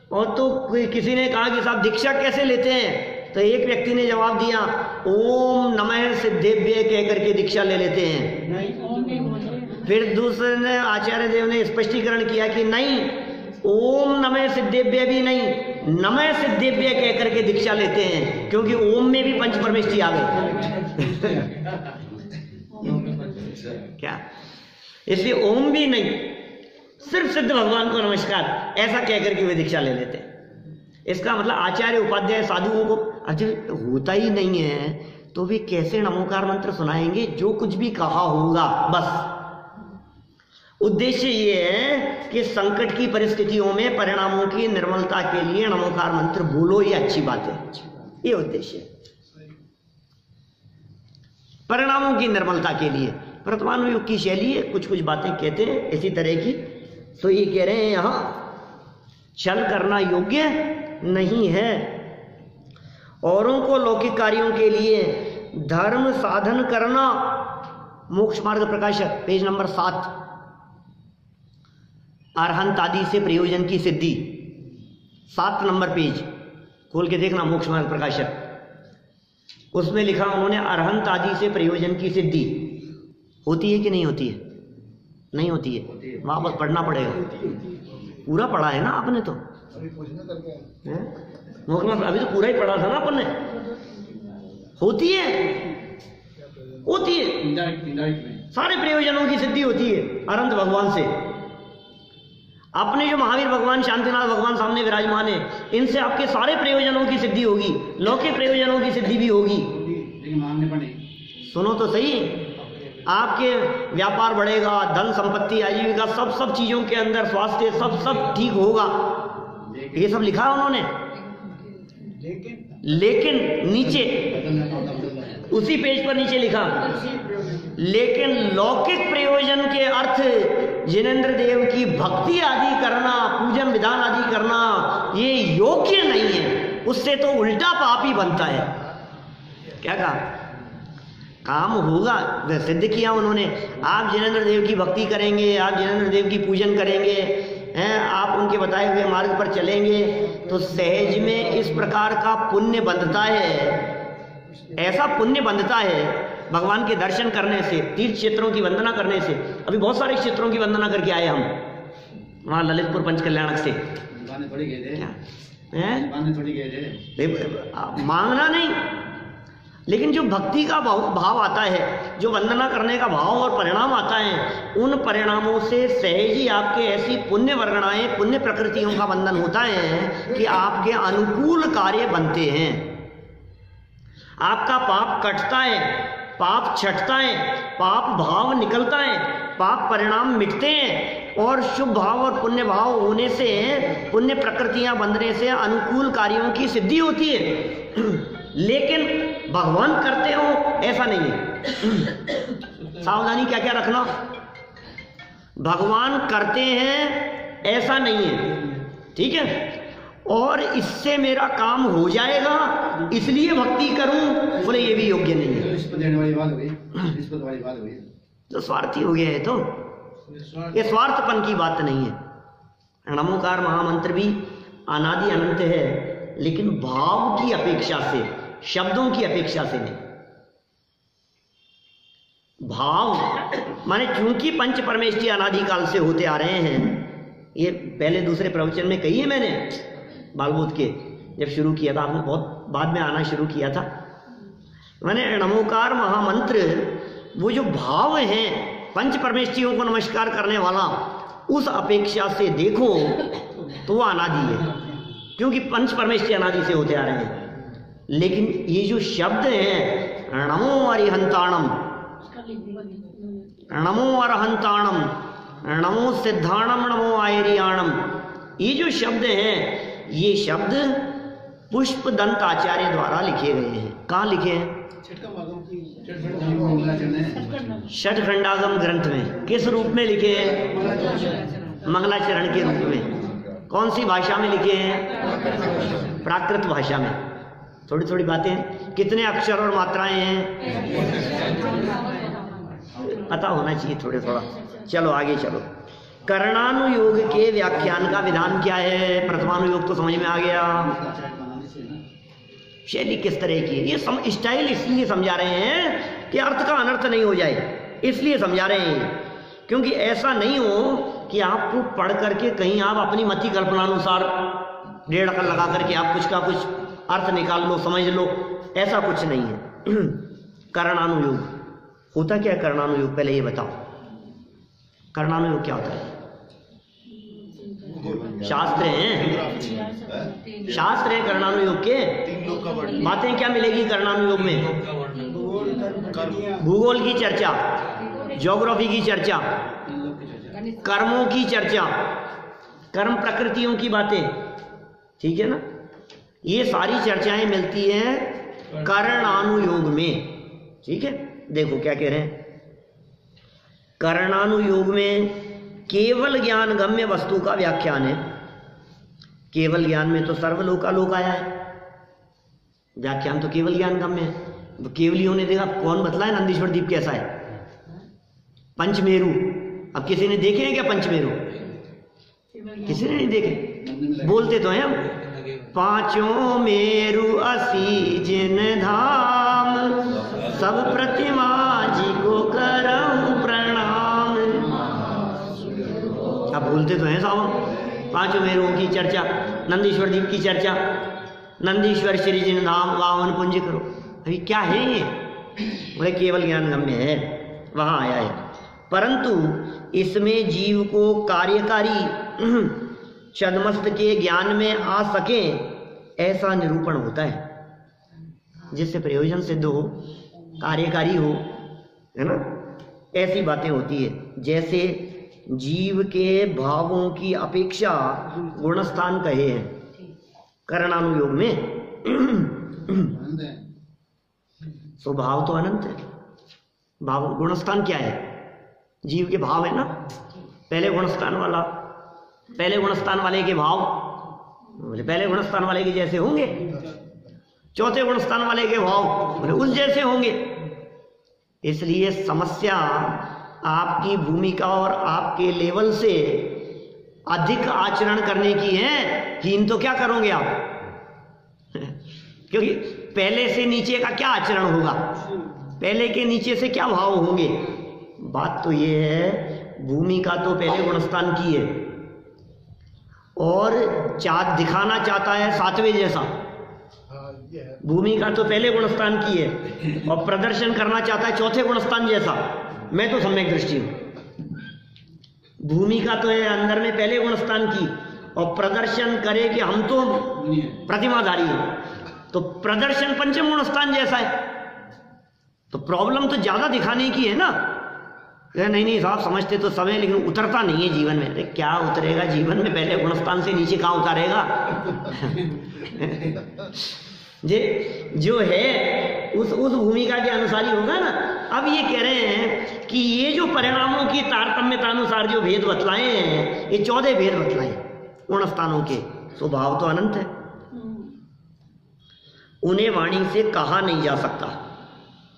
और तो किसी ने कहा कि साहब दीक्षा कैसे लेते हैं, तो एक व्यक्ति ने जवाब दिया, ओम नमः सिद्धेभ्य कह करके दीक्षा ले लेते हैं। फिर दूसरे ने, आचार्य देव ने स्पष्टीकरण किया कि नहीं, ओम नमः सिद्धेभ्य भी नहीं, नमः सिद्धेभ्य कह करके दीक्षा लेते हैं, क्योंकि ओम में भी पंच परमेष्ठी आ गए। क्या? इसलिए ओम भी नहीं, सिर्फ सिद्ध भगवान को नमस्कार ऐसा कह करके वे दीक्षा ले लेते हैं। इसका मतलब आचार्य उपाध्याय साधुओं को अजय होता ही नहीं है तो वे कैसे नमोकार मंत्र सुनाएंगे? जो कुछ भी कहा होगा बस। उद्देश्य ये है कि संकट की परिस्थितियों में परिणामों की निर्मलता के लिए नमोकार मंत्र बोलो, ये अच्छी बात है, ये उद्देश्य है, परिणामों की निर्मलता के लिए। वर्तमान युग की शैली है, कुछ कुछ बातें कहते हैं इसी तरह की। तो ये कह रहे हैं यहां छल करना योग्य नहीं है। औरों को लौकिक कार्यों के लिए धर्म साधन करना, मोक्ष मार्ग प्रकाशक पेज नंबर 7, अरहंत आदि से प्रयोजन की सिद्धि, 7 नंबर पेज खोल के देखना, मोक्ष मार्ग प्रकाशक। उसमें लिखा उन्होंने, अरहंत आदि से प्रयोजन की सिद्धि होती है कि नहीं होती है? नहीं होती है, वापस पढ़ना पड़ेगा। पूरा पढ़ा है ना आपने? तो अभी तो पूरा ही पढ़ा था ना अपन ने। होती है, होती है, सारे प्रयोजनों की सिद्धि होती है अनंत भगवान से। अपने जो महावीर भगवान, शांतिनाथ भगवान सामने विराजमान है, इनसे आपके सारे प्रयोजनों की सिद्धि होगी, लौकिक प्रयोजनों की सिद्धि भी होगी। सुनो तो सही, आपके व्यापार बढ़ेगा, धन संपत्ति आजीविका सब चीजों के अंदर, स्वास्थ्य सब ठीक होगा, ये सब लिखा है उन्होंने। लेकिन नीचे उसी पेज पर नीचे लिखा, लेकिन लौकिक प्रयोजन के अर्थ जिनेंद्र देव की भक्ति आदि करना, पूजन विधान आदि करना, ये योग्य नहीं है, उससे तो उल्टा पाप ही बनता है। क्या कहा? काम होगा, सिद्ध किया उन्होंने। आप जिनेंद्र देव की भक्ति करेंगे, आप जिनेंद्र देव की पूजन करेंगे, हैं, आप उनके बताए हुए मार्ग पर चलेंगे, तो सहज में इस प्रकार का पुण्य बंधता है, ऐसा पुण्य बंधता है भगवान के दर्शन करने से, तीर्थ क्षेत्रों की वंदना करने से। अभी बहुत सारे क्षेत्रों की वंदना करके आए हम, वहाँ ललितपुर पंचकल्याणक से। मांगना नहीं, लेकिन जो भक्ति का भाव आता है, जो वंदना करने का भाव और परिणाम आता है, उन परिणामों से सहज ही आपके ऐसी पुण्य वर्गणाएं, पुण्य प्रकृतियों का बंधन होता है कि आपके अनुकूल कार्य बनते हैं। आपका पाप कटता है, पाप छटता है, पाप भाव निकलता है, पाप परिणाम मिटते हैं, और शुभ भाव और पुण्य भाव होने से, पुण्य प्रकृतियां बंधने से अनुकूल कार्यों की सिद्धि होती है। लेकिन भगवान करते हो ऐसा नहीं है। सावधानी क्या क्या रखना, भगवान करते हैं ऐसा नहीं है, ठीक है? और इससे मेरा काम हो जाएगा इसलिए भक्ति करूं, बोले ये भी योग्य नहीं है। तो स्वार्थी हो गया है, तो ये स्वार्थपन की बात नहीं है। नमोकार महामंत्र भी अनादि अनंत है, लेकिन भाव की अपेक्षा से, शब्दों की अपेक्षा से नहीं। भाव माने चूंकि पंच परमेष्ठी अनादिकाल से होते आ रहे हैं, ये पहले दूसरे प्रवचन में कही है मैंने, बालबोध के जब शुरू किया था, आपने बहुत बाद में आना शुरू किया था। मैंने नमोकार महामंत्र, वो जो भाव है पंच परमेष्ठियों को नमस्कार करने वाला, उस अपेक्षा से देखो तो वो अनादि है, क्योंकि पंच परमेष्ठी अनादि से होते आ रहे हैं। लेकिन ये जो शब्द हैं, नमो अरिहंताणम, नमो अरहंताणम, नमो सिद्धाणम, नमो आयरियाणम, ये जो शब्द हैं, ये शब्द पुष्प दंत आचार्य द्वारा लिखे गए हैं। कहाँ लिखे हैं? षट खंडागम ग्रंथ में। किस रूप में लिखे हैं? मंगलाचरण के रूप में। कौन सी भाषा में लिखे हैं? प्राकृत भाषा में। थोड़ी थोड़ी बातें, कितने अक्षर और मात्राएं हैं पता होना चाहिए थोड़े थोड़ा। चलो आगे चलो। कर्णानुयोग के व्याख्यान का विधान क्या है? प्रथमानुयोग तो समझ में आ गया, शैली किस तरह की है। ये स्टाइल इसलिए समझा रहे हैं कि अर्थ का अनर्थ नहीं हो जाए, इसलिए समझा रहे हैं, क्योंकि ऐसा नहीं हो कि आपको पढ़ करके कहीं आप अपनी मति कल्पनानुसार डेढ़ अकल लगा करके आप कुछ का कुछ अर्थ निकाल लो, समझ लो, ऐसा कुछ नहीं है। कर्णानुयोग होता क्या है? कर्णानुयोग पहले ये बताओ, कर्णानुयोग क्या होता है? शास्त्र हैं, शास्त्र हैं कर्णानुयोग के। बातें क्या मिलेगी कर्णानुयोग में? भूगोल की चर्चा, ज्योग्राफी की चर्चा, कर्मों की चर्चा, कर्म प्रकृतियों की बातें, ठीक है ना। ये सारी चर्चाएं मिलती हैं कर्णानुयोग में, ठीक है। देखो क्या कह रहे हैं, कर्णानुयोग में केवल ज्ञान गम्य वस्तु का व्याख्यान है। केवल ज्ञान में तो सर्वलोकालोक आया है, व्याख्यान तो केवल ज्ञान गम्य है। तो केवलियों ने देखा, कौन बतलाए नंदीश्वर द्वीप कैसा है? पंचमेरु। अब किसी ने देखे हैं क्या पंचमेरु? किसी ने नहीं देखे, बोलते तो हैं हम, पांचों मेरु असी जिन धाम, सब प्रतिमा जी को करऊं प्रणाम। अब बोलते तो हैं साहब, पांचों मेरुओं की चर्चा, नंदीश्वर द्वीप की चर्चा, नंदीश्वर श्री जिन धाम वावन पुंज करो। अभी क्या है ये? वह केवल ज्ञान गम्य है, वहां आया है। परंतु इसमें जीव को कार्यकारी छद्मस्त के ज्ञान में आ सके ऐसा निरूपण होता है, जिससे प्रयोजन सिद्ध हो, कार्यकारी हो, है ना, ऐसी बातें होती है। जैसे जीव के भावों की अपेक्षा गुणस्थान कहे हैं कर्णानुयोग में। स्वभाव तो अनंत है, भाव गुणस्थान क्या है? जीव के भाव है ना, पहले गुणस्थान वाला, पहले गुणस्थान वाले के भाव बोले पहले गुणस्थान वाले के जैसे होंगे, चौथे गुणस्थान वाले के भाव बोले उस जैसे होंगे। इसलिए समस्या आपकी भूमिका और आपके लेवल से अधिक आचरण करने की है, हीन तो क्या करोगे आप? क्योंकि पहले से नीचे का क्या आचरण होगा, पहले के नीचे से क्या भाव होंगे। बात तो ये है, भूमिका तो पहले गुणस्थान की है और दिखाना चाहता है सातवें जैसा। भूमिका तो पहले गुणस्थान की है और प्रदर्शन करना चाहता है चौथे गुणस्थान जैसा। मैं तो सम्यक दृष्टि हूं, भूमिका तो है अंदर में पहले गुणस्थान की और प्रदर्शन करे कि हम तो प्रतिमाधारी हैं, तो प्रदर्शन पंचम गुणस्थान जैसा है। तो प्रॉब्लम तो ज्यादा दिखाने की है ना। नहीं नहीं साहब समझते तो सब है, लेकिन उतरता नहीं है जीवन में। अरे क्या उतरेगा जीवन में, पहले गुणस्थान से नीचे कहाँ उतारेगा? जो है उस भूमिका के अनुसार ही होगा ना। अब ये कह रहे हैं कि ये जो परिणामों की तारतम्यता अनुसार जो भेद बतलाए हैं, ये 14 भेद बतलाए गुणस्थानों के। स्वभाव तो अनंत है, उन्हें वाणी से कहा नहीं जा सकता।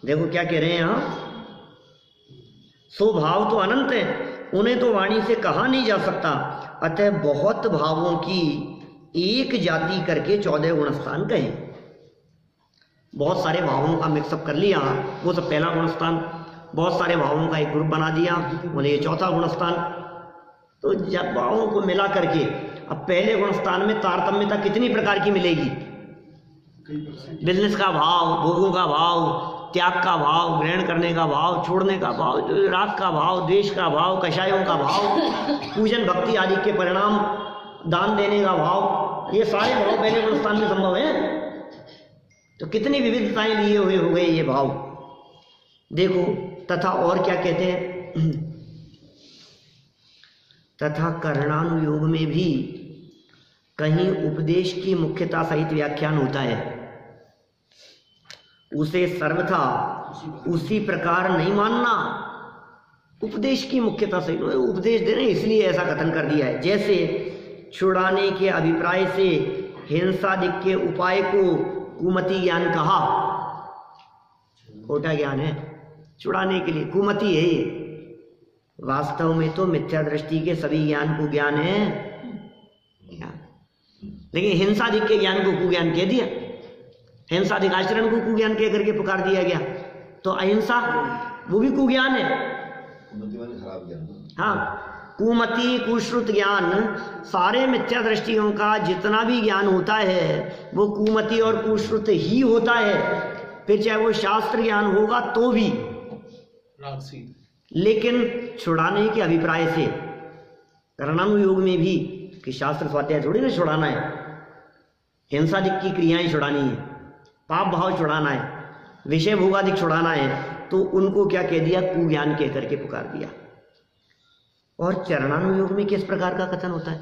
देखो क्या कह रहे हैं यहाँ, स्वभाव तो अनंत है, उन्हें तो वाणी से कहा नहीं जा सकता। अतः बहुत भावों की एक जाति करके 14 गुणस्थान कहे। बहुत सारे भावों का मिक्सअप कर लिया, वो सब पहला गुणस्थान। बहुत सारे भावों का एक ग्रुप बना दिया, बोले ये चौथा गुणस्थान। तो जब भावों को मिला करके अब पहले गुणस्थान में तारतम्यता कितनी प्रकार की मिलेगी? बिजनेस का भाव, भोगों का भाव, त्याग का भाव, ग्रहण करने का भाव, छोड़ने का भाव, राग का भाव, द्वेष का भाव, कषायों का भाव, पूजन भक्ति आदि के परिणाम, दान देने का भाव, ये सारे भाव पहले गुणस्थान में संभव है। तो कितनी विविधताएं लिए हुए हो गए ये भाव। देखो तथा और क्या कहते हैं, तथा कर्णानुयोग में भी कहीं उपदेश की मुख्यता सहित व्याख्यान होता है, उसे सर्वथा उसी प्रकार नहीं मानना। उपदेश की मुख्यता सहित उपदेश दे रहे हैं इसलिए ऐसा कथन कर दिया है। जैसे छुड़ाने के अभिप्राय से हिंसादिक के उपाय को कुमति ज्ञान कहा। खोटा ज्ञान है, छुड़ाने के लिए कुमति है ये। वास्तव में तो मिथ्या दृष्टि के सभी ज्ञान को ज्ञान है, लेकिन हिंसादिक के ज्ञान को कुज्ञान कह दिया। हिंसादिक आचरण को कुज्ञान कह करके पुकार दिया गया। तो अहिंसा वो भी कुज्ञान है। हाँ, कुमति कुश्रुत ज्ञान, सारे मिथ्या दृष्टियों का जितना भी ज्ञान होता है वो कुमति और कुश्रुत ही होता है। फिर चाहे वो शास्त्र ज्ञान होगा तो भी, लेकिन छुड़ाने के अभिप्राय से, करणानुयोग में भी कि शास्त्र स्वाध्याय थोड़ी ना छुड़ाना है, हिंसादिक की क्रियाएं छुड़ानी है, पाप भाव छुड़ाना है, विषय भोगादिक छुड़ाना है, तो उनको क्या कह दिया, कुज्ञान कह करके पुकार दिया। और चरणानुयोग में किस प्रकार का कथन होता है?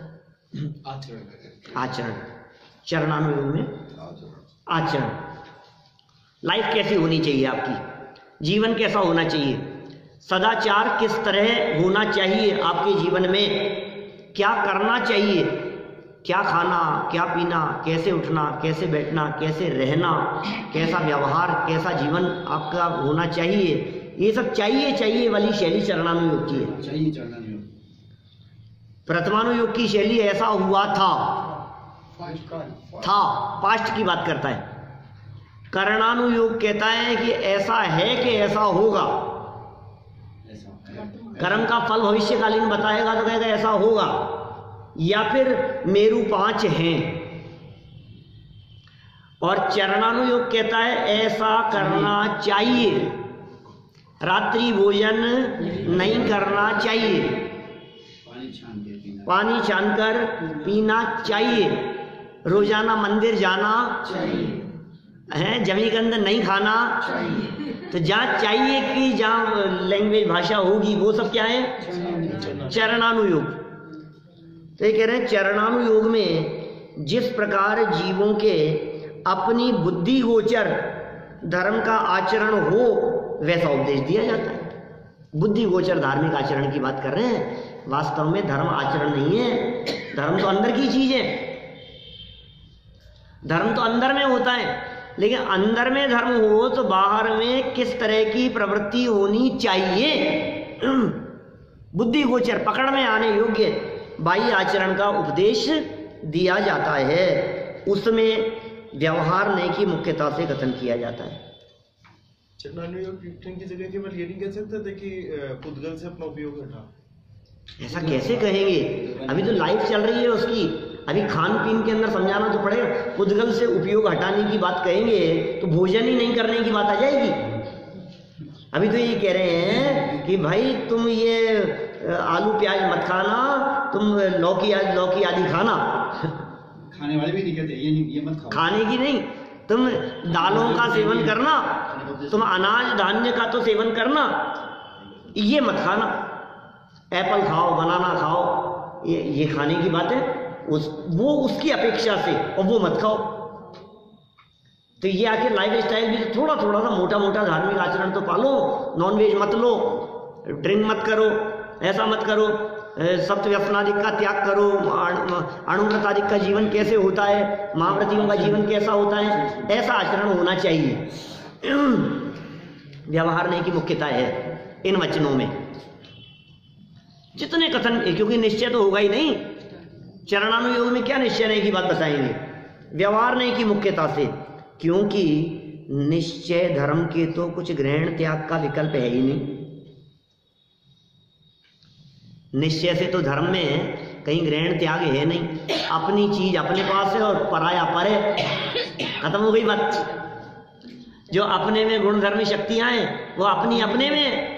आचरण। चरणानुयोग में आचरण, लाइफ कैसी होनी चाहिए आपकी, जीवन कैसा होना चाहिए, सदाचार किस तरह होना चाहिए आपके जीवन में, क्या करना चाहिए, क्या खाना, क्या पीना, कैसे उठना, कैसे बैठना, कैसे रहना, कैसा व्यवहार, कैसा जीवन आपका होना चाहिए, ये सब चाहिए वाली शैली चरणानुयोग की है। चाहिए चरणानुयोग। प्रथमानुयोग की शैली ऐसा हुआ था, पास्ट की बात करता है। करणानुयोग कहता है कि ऐसा है कि ऐसा होगा। कर्म का फल भविष्यकालीन बताएगा तो कहेगा ऐसा होगा, या फिर मेरु 5 हैं। और चरणानुयोग कहता है ऐसा करना चाहिए, रात्रि भोजन नहीं करना चाहिए, पानी छानकर पीना चाहिए, रोजाना मंदिर जाना है, जमीगंध नहीं खाना चाहिए। तो जहाँ चाहिए कि जहाँ लैंग्वेज भाषा होगी वो सब क्या है, चरणानुयोग। तो ये कह रहे हैं चरणानुयोग में जिस प्रकार जीवों के अपनी बुद्धि गोचर धर्म का आचरण हो वैसा उपदेश दिया जाता है। बुद्धि गोचर धार्मिक आचरण की बात कर रहे हैं, वास्तव में धर्म आचरण नहीं है। धर्म तो अंदर की चीज है, धर्म तो अंदर में होता है, लेकिन अंदर में धर्म हो तो बाहर में किस तरह की प्रवृत्ति होनी चाहिए, बुद्धि गोचर पकड़ में आने योग्य बाह्य आचरण का उपदेश दिया जाता है। उसमें व्यवहार नहीं की मुख्यता से कथन किया जाता है। चरणानुयोग की जगह केवल ये नहीं कह सकते थे कि पुद्गल से अपना उपयोग हटा, ऐसा कैसे कहेंगे? अभी तो लाइफ चल रही है उसकी, अभी खान पीन के अंदर समझाना तो पड़ेगा। पुद्गल से उपयोग हटाने की बात कहेंगे तो भोजन ही नहीं करने की बात आ जाएगी। अभी तो ये कह रहे हैं कि भाई तुम ये आलू प्याज मत खाना, तुम लौकी आदि खाना। खाने वाले भी नहीं कहते ये मत खाओ, खाने की नहीं, तुम दालों का सेवन करना, तुम अनाज धान्य का तो सेवन करना, ये मत खाना। एप्पल खाओ, बनाना खाओ, ये खाने की बात है, वो उसकी अपेक्षा से, और वो मत खाओ। तो ये आखिर लाइफ स्टाइल भी थोड़ा थोड़ा सा मोटा मोटा धार्मिक आचरण तो पालो। नॉनवेज मत लो, ड्रिंक मत करो, ऐसा मत करो, सप्त व्यसनादिक का त्याग करो, अणुव्रतादिक का जीवन कैसे होता है, महाव्रतियों का जीवन कैसा होता है, ऐसा आचरण होना चाहिए। व्यवहार नहीं की मुख्यता है इन वचनों में। जितने कथन, क्योंकि निश्चय तो होगा ही नहीं, चरणानुयोग में क्या निश्चय नहीं की बात बताएंगे, व्यवहार नहीं की मुख्यता से, क्योंकि निश्चय धर्म के तो कुछ ग्रहण त्याग का विकल्प है ही नहीं। निश्चय से तो धर्म में कहीं ग्रहण त्याग है नहीं, अपनी चीज अपने पास है और पराया पर है, खत्म हो गई बात। जो अपने में गुण धर्म शक्तियां हैं वो अपनी अपने में,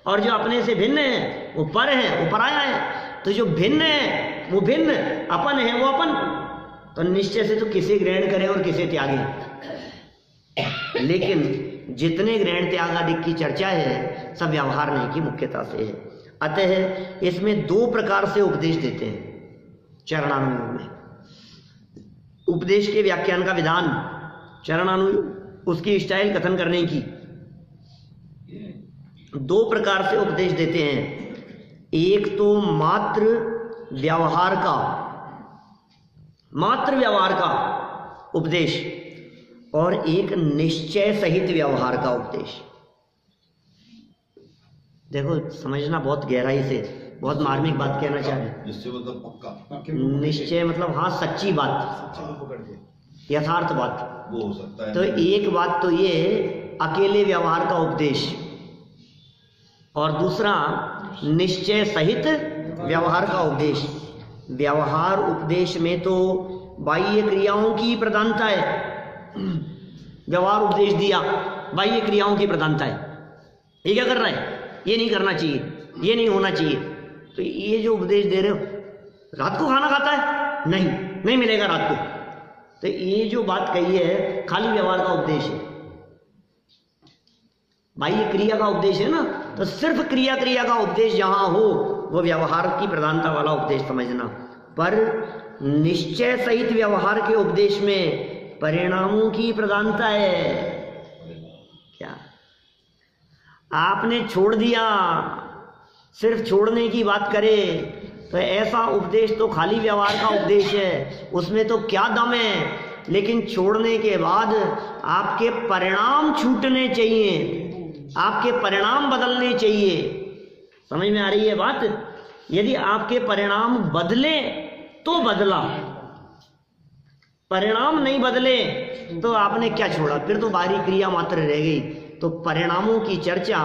और जो अपने से भिन्न है वो पर है, वो पराया है। तो जो भिन्न है वो भिन्न, अपन है वो अपन। तो निश्चय से तो किसे ग्रहण करें और किसे त्यागें। लेकिन जितने ग्रहण त्याग आदि की चर्चा है सब व्यवहार नहीं की मुख्यता से है। अतः इसमें 2 प्रकार से उपदेश देते हैं चरणानुयोग में। उपदेश के व्याख्यान का विधान चरणानुयोग, उसकी स्टाइल कथन करने की 2 प्रकार से उपदेश देते हैं। एक तो मात्र व्यवहार का, मात्र व्यवहार का उपदेश और एक निश्चय सहित व्यवहार का उपदेश। देखो समझना बहुत गहराई से, बहुत मार्मिक बात कहना चाह रहे हैं। निश्चय मतलब पक्का, निश्चय मतलब हाँ सच्ची बात, सच्चे को पकड़ के यथार्थ बात। वो हो सकता है। तो एक बात तो ये अकेले व्यवहार का उपदेश, और दूसरा निश्चय सहित व्यवहार का उपदेश। व्यवहार उपदेश में तो बाह्य क्रियाओं की प्रधानता है। व्यवहार उपदेश दिया, बाह्य क्रियाओं की प्रधानता है। ये क्या कर रहा है, ये नहीं करना चाहिए, ये नहीं होना चाहिए। तो ये जो उपदेश दे रहे हो, रात को खाना खाता है, नहीं मिलेगा रात को, तो ये जो बात कही है खाली व्यवहार का उपदेश है, बाह्य क्रिया का उपदेश है ना। तो सिर्फ क्रिया का उपदेश जहां हो वो व्यवहार की प्रधानता वाला उपदेश समझना। पर निश्चय सहित व्यवहार के उपदेश में परिणामों की प्रधानता है। क्या आपने छोड़ दिया, सिर्फ छोड़ने की बात करे तो ऐसा उपदेश तो खाली व्यवहार का उपदेश है, उसमें तो क्या दम है। लेकिन छोड़ने के बाद आपके परिणाम छूटने चाहिए, आपके परिणाम बदलने चाहिए। समझ में आ रही है बात? यदि आपके परिणाम बदले तो बदला, परिणाम नहीं बदले तो आपने क्या छोड़ा, फिर तो बाहरी क्रिया मात्र रह गई। तो परिणामों की चर्चा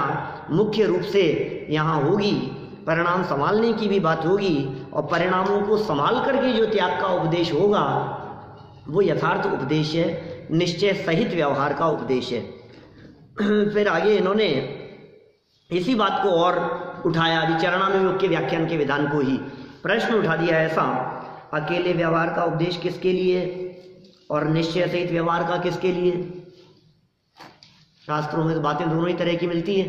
मुख्य रूप से यहाँ होगी, परिणाम संभालने की भी बात होगी, और परिणामों को संभाल करके जो त्याग का उपदेश होगा वो यथार्थ उपदेश है, निश्चय सहित व्यवहार का उपदेश है। फिर आगे इन्होंने इसी बात को और उठाया, अभी चरणानुयोग के व्याख्यान के विधान को ही प्रश्न उठा दिया ऐसा, अकेले व्यवहार का उपदेश किसके लिए और निश्चय सहित व्यवहार का किसके लिए। शास्त्रों में तो बातें दोनों ही तरह की मिलती है।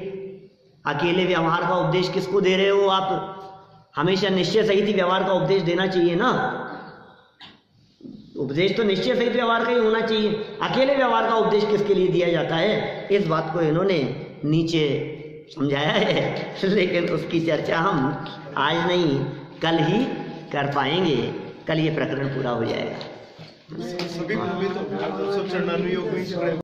अकेले व्यवहार का उपदेश किसको दे रहे हो आप, हमेशा निश्चय सहित ही व्यवहार का उपदेश देना चाहिए ना। उपदेश तो निश्चय सहित व्यवहार का ही होना चाहिए। अकेले व्यवहार का उपदेश किसके लिए दिया जाता है, इस बात को इन्होंने नीचे समझाया है, लेकिन उसकी चर्चा हम आज नहीं कल ही कर पाएंगे। कल ये प्रकरण पूरा हो जाएगा। सभी को भी तो सब चरणानुयोग में